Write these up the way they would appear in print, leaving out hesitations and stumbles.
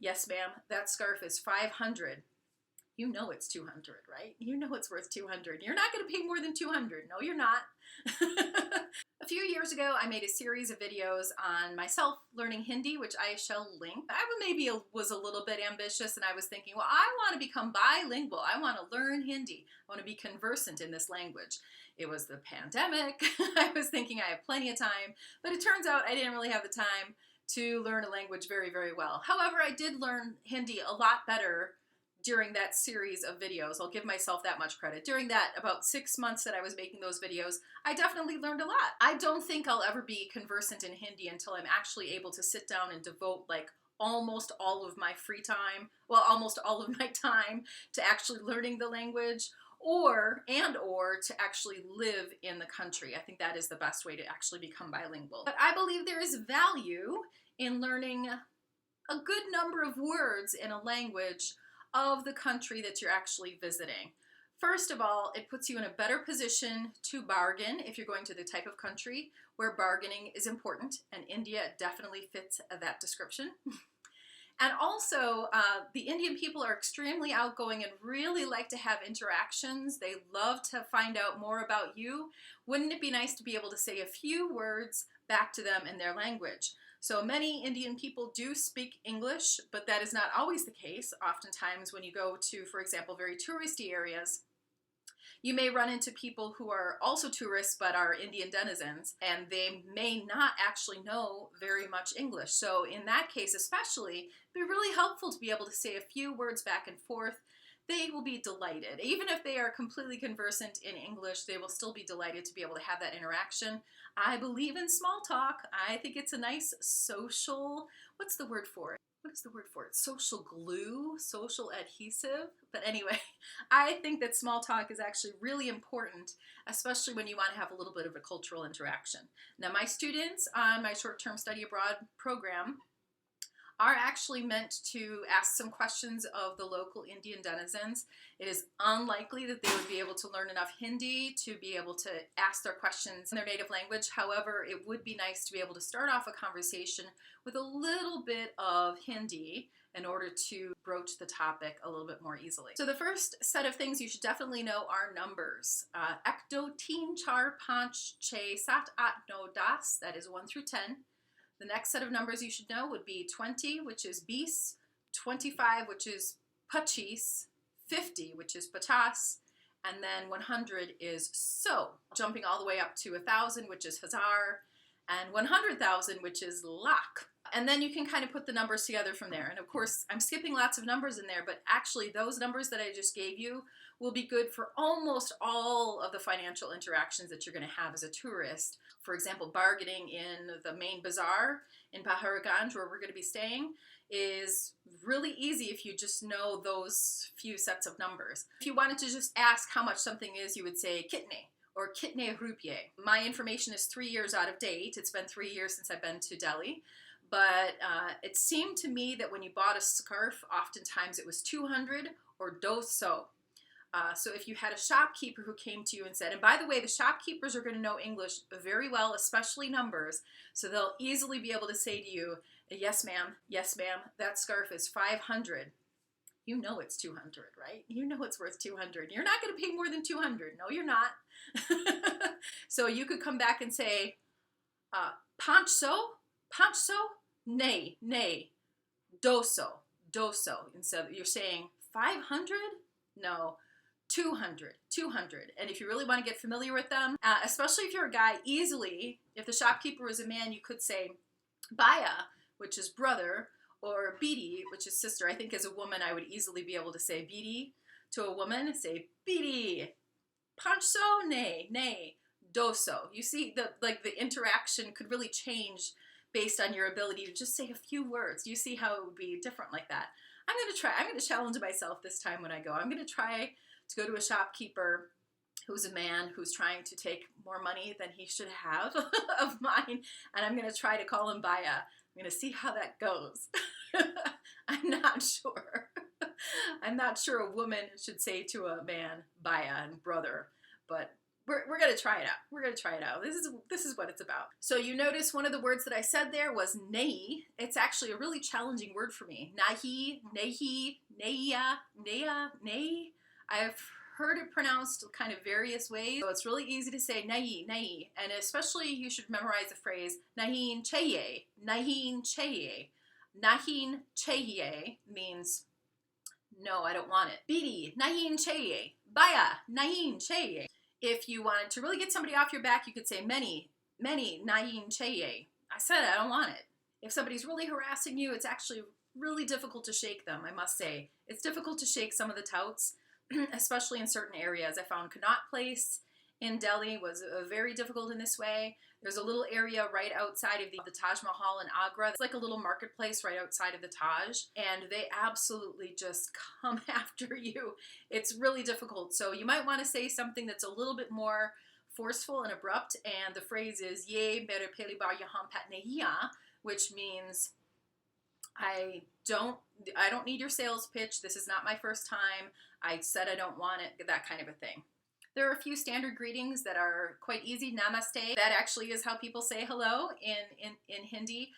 Yes, ma'am, that scarf is 500. You know it's 200, right? You know it's worth 200. You're not going to pay more than 200. No, you're not. A few years ago, I made a series of videos on myself learning Hindi, which I shall link. I maybe was a little bit ambitious, and I was thinking, well, I want to become bilingual. I want to learn Hindi. I want to be conversant in this language. It was the pandemic. I was thinking I have plenty of time, but it turns out I didn't really have the time to learn a language very, very well. However, I did learn Hindi a lot better during that series of videos. I'll give myself that much credit. During that about 6 months that I was making those videos, I definitely learned a lot. I don't think I'll ever be conversant in Hindi until I'm actually able to sit down and devote like almost all of my free time, well, almost all of my time to actually learning the language, or to actually live in the country. I think that is the best way to actually become bilingual. But I believe there is value in learning a good number of words in a language of the country that you're actually visiting. First of all, it puts you in a better position to bargain if you're going to the type of country where bargaining is important, and India definitely fits that description. And also, the Indian people are extremely outgoing and really like to have interactions. They love to find out more about you. Wouldn't it be nice to be able to say a few words back to them in their language? So many Indian people do speak English, but that is not always the case. Oftentimes when you go to, for example, very touristy areas, you may run into people who are also tourists but are Indian denizens, and they may not actually know very much English. So in that case especially, it'd be really helpful to be able to say a few words back and forth. They will be delighted. Even if they are completely conversant in English, they will still be delighted to be able to have that interaction. I believe in small talk. I think it's a nice social, what's the word for it? What is the word for it? Social glue, social adhesive. But anyway, I think that small talk is actually really important, especially when you want to have a little bit of a cultural interaction. Now, my students on my short-term study abroad program are actually meant to ask some questions of the local Indian denizens. It is unlikely that they would be able to learn enough Hindi to be able to ask their questions in their native language. However, it would be nice to be able to start off a conversation with a little bit of Hindi in order to broach the topic a little bit more easily. So the first set of things you should definitely know are numbers. Ek, do, teen, char, panch, che, sat, at, no, das. That is 1 through 10. The next set of numbers you should know would be 20, which is bis, 25, which is pachis, 50, which is patas, and then 100 is so. Jumping all the way up to 1,000, which is hazar, and 100,000, which is lakh. And then you can kind of put the numbers together from there. And of course, I'm skipping lots of numbers in there, but actually those numbers that I just gave you will be good for almost all of the financial interactions that you're going to have as a tourist. For example, bargaining in the main bazaar in Paharganj, where we're going to be staying, is really easy if you just know those few sets of numbers. If you wanted to just ask how much something is, you would say kitne or kitne rupye. My information is 3 years out of date. It's been 3 years since I've been to Delhi. But it seemed to me that when you bought a scarf, oftentimes it was 200 or 200. So if you had a shopkeeper who came to you and said, and by the way, the shopkeepers are going to know English very well, especially numbers, so they'll easily be able to say to you, yes ma'am, that scarf is 500. You know it's 200, right? You know it's worth 200. You're not going to pay more than 200. No, you're not. So you could come back and say, pancho, nay, 200. Instead you're saying 500? No. 200. And if you really want to get familiar with them, especially if you're a guy, easily, if the shopkeeper is a man, you could say Baya, which is brother, or Bidi, which is sister. I think as a woman, I would easily be able to say Bidi to a woman, say Bidi, pancho, nay, 200. You see, the interaction could really change based on your ability to just say a few words. You see how it would be different like that. I'm going to challenge myself this time when I go. I'm going to try to go to a shopkeeper who's a man who's trying to take more money than he should have of mine, and I'm going to try to call him Baya. I'm going to see how that goes. I'm not sure. I'm not sure a woman should say to a man Baya and brother, but we're gonna try it out. We're gonna try it out. This is what it's about. So you notice one of the words that I said there was nei. It's actually a really challenging word for me. Nahi, nehi, neia, neia, nei. I've heard it pronounced kind of various ways, so it's really easy to say nei, nei, and especially you should memorize the phrase nahin cheye, nahin cheye. Nahin cheye means no, I don't want it. Bidi, nahin cheye. Baya, nahin cheye. If you wanted to really get somebody off your back, you could say many, nahin cheye. I said I don't want it. If somebody's really harassing you, it's actually really difficult to shake them, I must say. It's difficult to shake some of the touts, especially in certain areas. I found Connaught Place in Delhi was very difficult in this way. There's a little area right outside of the Taj Mahal in Agra. It's like a little marketplace right outside of the Taj, and they absolutely just come after you. It's really difficult. So you might want to say something that's a little bit more forceful and abrupt, and the phrase is ye mere pehli baar yahan pat nahi aa, which means I don't need your sales pitch. This is not my first time. I said I don't want it, that kind of a thing. There are a few standard greetings that are quite easy. Namaste. That actually is how people say hello in Hindi.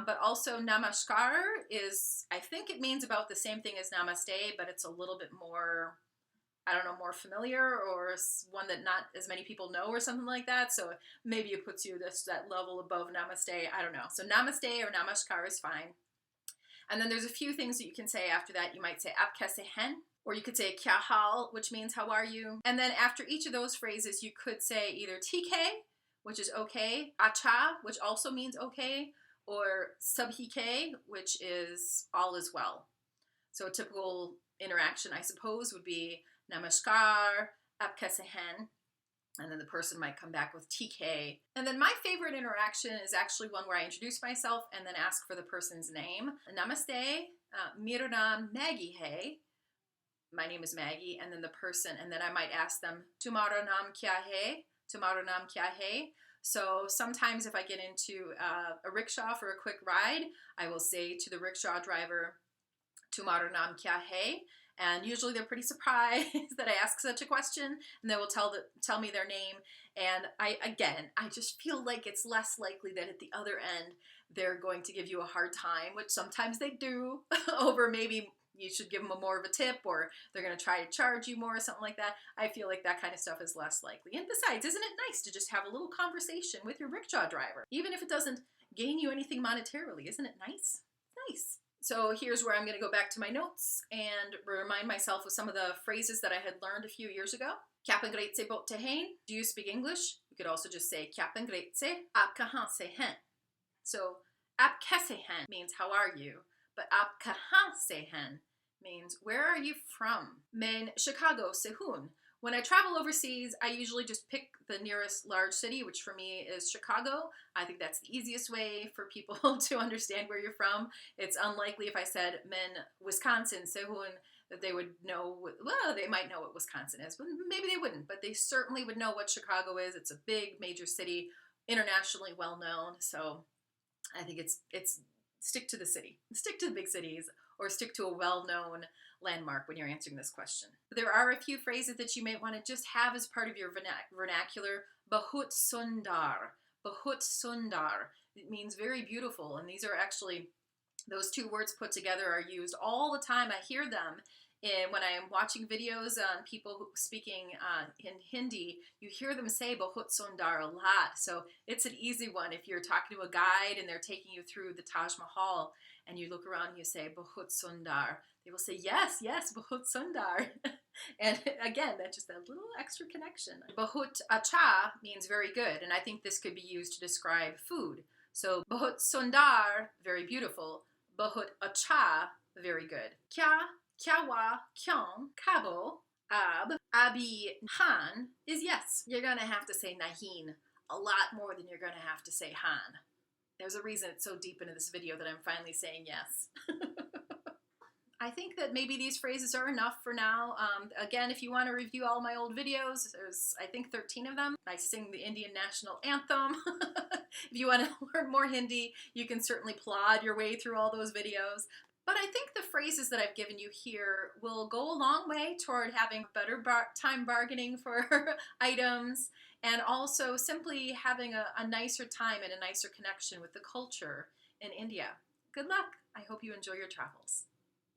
But also namaskar is, I think it means about the same thing as namaste, but it's a little bit more, I don't know, more familiar, or one that not as many people know or something like that. So maybe it puts you that level above namaste. I don't know. So namaste or namaskar is fine. And then there's a few things that you can say after that. You might say aap kaise hain, or you could say kya hal, which means how are you? And then after each of those phrases, you could say either theek hai, which is okay, acha, which also means okay, or sab theek hai, which is all is well. So a typical interaction, I suppose, would be namaskar, aap kaise hain, and then the person might come back with theek hai. And then my favorite interaction is actually one where I introduce myself and then ask for the person's name. Namaste, mera naam Maggie hai. My name is Maggie, and then the person, and then I might ask them, Tumhara naam kya hai? Tumhara naam kya hai? So sometimes if I get into a rickshaw for a quick ride, I will say to the rickshaw driver, Tumhara naam kya hai? And usually they're pretty surprised that I ask such a question, and they will tell me their name. And I just feel like it's less likely that at the other end they're going to give you a hard time, which sometimes they do, over maybe you should give them more of a tip, or they're going to try to charge you more or something like that. I feel like that kind of stuff is less likely. And besides, isn't it nice to just have a little conversation with your rickshaw driver? Even if it doesn't gain you anything monetarily, isn't it nice? Nice. So here's where I'm going to go back to my notes and remind myself of some of the phrases that I had learned a few years ago. Kya pangret se bote hain? Do you speak English? You could also just say kya pangret se? Aap kahan se hain? So aap kaise hain means how are you, but aap kahan se hain means where are you from? Main Chicago se hoon. When I travel overseas, I usually just pick the nearest large city, which for me is Chicago. I think that's the easiest way for people to understand where you're from. It's unlikely if I said men Wisconsin, Sehun, that they would know, well, they might know what Wisconsin is, but maybe they wouldn't, but they certainly would know what Chicago is. It's a big major city, internationally well known. So I think it's stick to the city, stick to the big cities, or stick to a well-known landmark when you're answering this question. There are a few phrases that you may want to just have as part of your vernacular. Bahut sundar. Bahut sundar. It means very beautiful, and these are actually, those two words put together are used all the time. I hear them when I am watching videos on people speaking in Hindi. You hear them say Bahut sundar a lot, so it's an easy one. If you're talking to a guide and they're taking you through the Taj Mahal, and you look around and you say, Bahut sundar, they will say, yes, Bahut sundar. And again, that's just that little extra connection. Bahut acha means very good, and I think this could be used to describe food. So, Bahut sundar, very beautiful. Bahut acha, very good. Kya, kyawa, kyong, kabo, abi, han is yes. You're gonna have to say nahin a lot more than you're gonna have to say han. There's a reason it's so deep into this video that I'm finally saying yes. I think that maybe these phrases are enough for now. Again, if you want to review all my old videos, there's, I think, 13 of them. I sing the Indian national anthem. If you want to learn more Hindi, you can certainly plod your way through all those videos. But I think the phrases that I've given you here will go a long way toward having better time bargaining for items, and also simply having a nicer time and a nicer connection with the culture in India. Good luck. I hope you enjoy your travels.